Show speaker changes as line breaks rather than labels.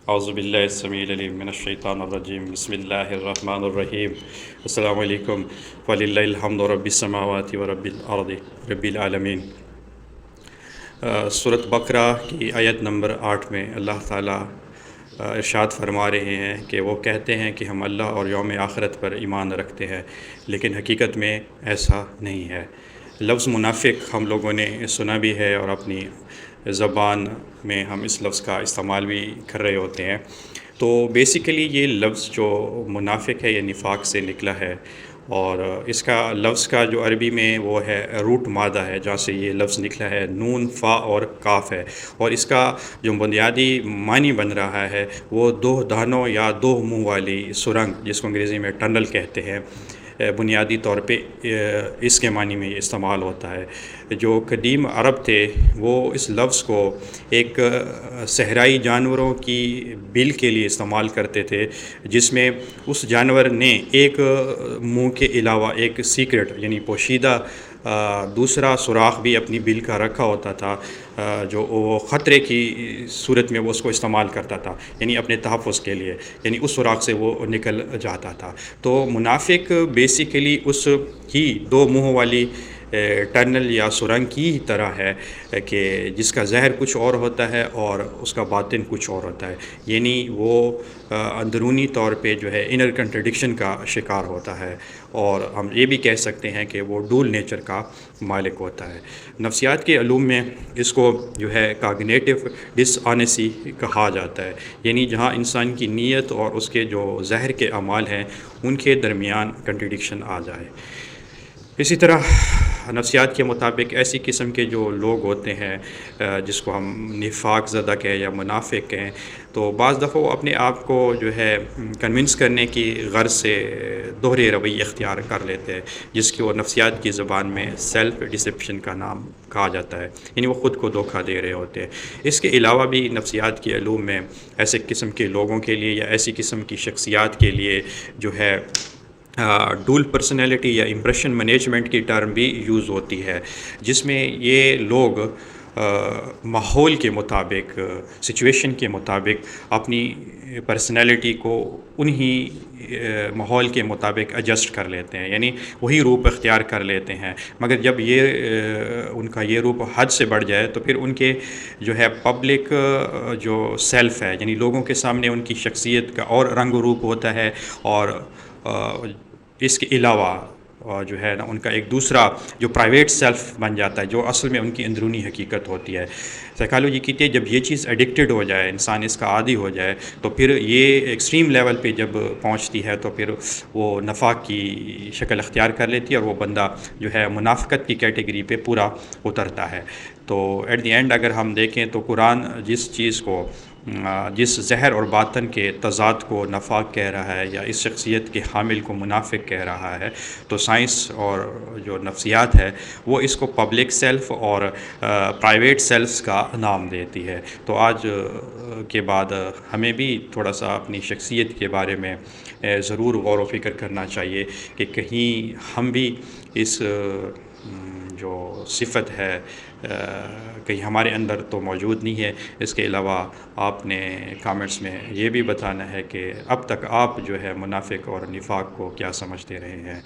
اعوذ باللہ السمیع العلیم من الشیطان الرجیم بسم اللہ الرحمن الرحیم السلام علیکم وللہ الحمد رب السماوات و رب الارض رب العالمین۔ سورۃ بقرہ کی آیت نمبر 8 میں اللہ تعالیٰ ارشاد فرما رہے ہیں کہ وہ کہتے ہیں کہ ہم اللہ اور یوم آخرت پر ایمان رکھتے ہیں، لیکن حقیقت میں ایسا نہیں ہے۔ لفظ منافق ہم لوگوں نے سنا بھی ہے اور اپنی زبان میں ہم اس لفظ کا استعمال بھی کر رہے ہوتے ہیں۔ تو بیسیکلی یہ لفظ جو منافق ہے یہ نفاق سے نکلا ہے، اور اس کا لفظ کا جو عربی میں وہ ہے روٹ مادہ ہے جہاں سے یہ لفظ نکلا ہے، نون فا اور کاف ہے، اور اس کا جو بنیادی معنی بن رہا ہے وہ دو دانوں یا دو منہ والی سرنگ، جس کو انگریزی میں ٹنل کہتے ہیں، بنیادی طور پہ اس کے معنی میں یہ استعمال ہوتا ہے۔ جو قدیم عرب تھے وہ اس لفظ کو ایک صحرائی جانوروں کی بل کے لیے استعمال کرتے تھے، جس میں اس جانور نے ایک منہ کے علاوہ ایک سیکرٹ یعنی پوشیدہ دوسرا سوراخ بھی اپنی بل کا رکھا ہوتا تھا، جو وہ خطرے کی صورت میں وہ اس کو استعمال کرتا تھا، یعنی اپنے تحفظ کے لیے، یعنی اس سوراخ سے وہ نکل جاتا تھا۔ تو منافق بیسیکلی اس ہی دو منہ والی ٹنل یا سرنگ کی ہی طرح ہے کہ جس کا ظاہر کچھ اور ہوتا ہے اور اس کا باطن کچھ اور ہوتا ہے، یعنی وہ اندرونی طور پہ جو ہے انر کنٹرڈکشن کا شکار ہوتا ہے، اور ہم یہ بھی کہہ سکتے ہیں کہ وہ ڈول نیچر کا مالک ہوتا ہے۔ نفسیات کے علوم میں اس کو جو ہے کاگنیٹو ڈس آنیسی کہا جاتا ہے، یعنی جہاں انسان کی نیت اور اس کے جو ظاہر کے اعمال ہیں ان کے درمیان کنٹرڈکشن آ جائے۔ اسی طرح نفسیات کے مطابق ایسی قسم کے جو لوگ ہوتے ہیں جس کو ہم نفاق زدہ کہیں یا منافق کہیں، تو بعض دفعہ وہ اپنے آپ کو جو ہے کنونس کرنے کی غرض سے دوہرے رویے اختیار کر لیتے ہیں، جس کی وہ نفسیات کی زبان میں سیلف ڈسیپشن کا نام کہا جاتا ہے، یعنی وہ خود کو دھوکہ دے رہے ہوتے ہیں۔ اس کے علاوہ بھی نفسیات کے علوم میں ایسے قسم کے لوگوں کے لیے یا ایسی قسم کی شخصیات کے لیے جو ہے ڈول پرسنالٹی یا امپریشن مینجمنٹ کی ٹرم بھی یوز ہوتی ہے، جس میں یہ لوگ ماحول کے مطابق، سچویشن کے مطابق اپنی پرسنالٹی کو انہی ماحول کے مطابق ایڈجسٹ کر لیتے ہیں، یعنی وہی روپ اختیار کر لیتے ہیں، مگر جب یہ ان کا یہ روپ حد سے بڑھ جائے تو پھر ان کے جو ہے پبلک جو سیلف ہے، یعنی لوگوں کے سامنے ان کی شخصیت کا اور رنگ و روپ ہوتا ہے، اور اس کے علاوہ جو ہے نا ان کا ایک دوسرا جو پرائیویٹ سیلف بن جاتا ہے، جو اصل میں ان کی اندرونی حقیقت ہوتی ہے۔ سائیکالوجی کہتی ہے جب یہ چیز ایڈکٹڈ ہو جائے، انسان اس کا عادی ہو جائے، تو پھر یہ ایکسٹریم لیول پہ جب پہنچتی ہے تو پھر وہ نفاق کی شکل اختیار کر لیتی ہے، اور وہ بندہ جو ہے منافقت کی کیٹیگری پہ پورا اترتا ہے۔ تو ایٹ دی اینڈ اگر ہم دیکھیں تو قرآن جس چیز کو، جس ظاہر اور باطن کے تضاد کو نفاق کہہ رہا ہے یا اس شخصیت کے حامل کو منافق کہہ رہا ہے، تو سائنس اور جو نفسیات ہے وہ اس کو پبلک سیلف اور پرائیویٹ سیلفز کا نام دیتی ہے۔ تو آج کے بعد ہمیں بھی تھوڑا سا اپنی شخصیت کے بارے میں ضرور غور و فکر کرنا چاہیے کہ کہیں ہم بھی اس جو صفت ہے کہیں ہمارے اندر تو موجود نہیں ہے۔ اس کے علاوہ آپ نے کامنٹس میں یہ بھی بتانا ہے کہ اب تک آپ جو ہے منافق اور نفاق کو کیا سمجھتے رہے ہیں۔